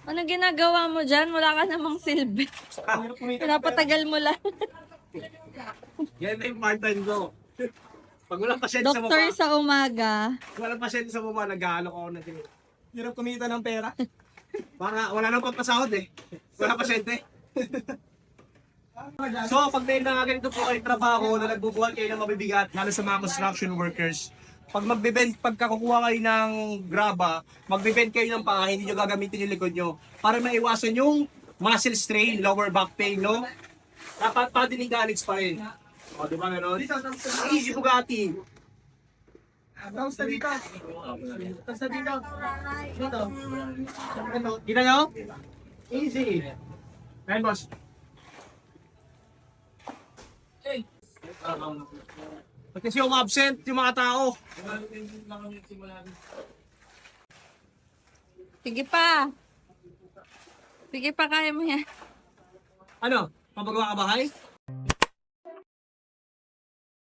Ano ginagawa mo dyan? Wala ka namang silbi. Pinapatagal mo lang. Yan na yung part-time ko. Pag walang pasyente sa Doktor baba, sa umaga. walang pasyente sa baba, nag-aalok ako na din. Hirap kumita ng pera. Para wala nang papasahod eh. Wala pasyente. So, pag may mga ganito po kayo trabaho na nagbubuhat kayo ng mabibigat, lalo sa mga construction workers, pag pagka kukuha kayo ng graba, magbe-bend kayo ng paa, hindi nyo gagamitin yung likod nyo para maiwasan yung muscle strain, lower back pain, no? Dapat padiling-daligs pa rin. O, di ba gano'n? Easy Bugatti. Tapos na dito. Tapos na dito. Dito. Ito. Kita nyo? Easy. Ayan, boss. Pag kasi yung absent, yung mga tao. Sige pa. Sige pa, kaya mo yan. Ano? Papagawa ka bahay?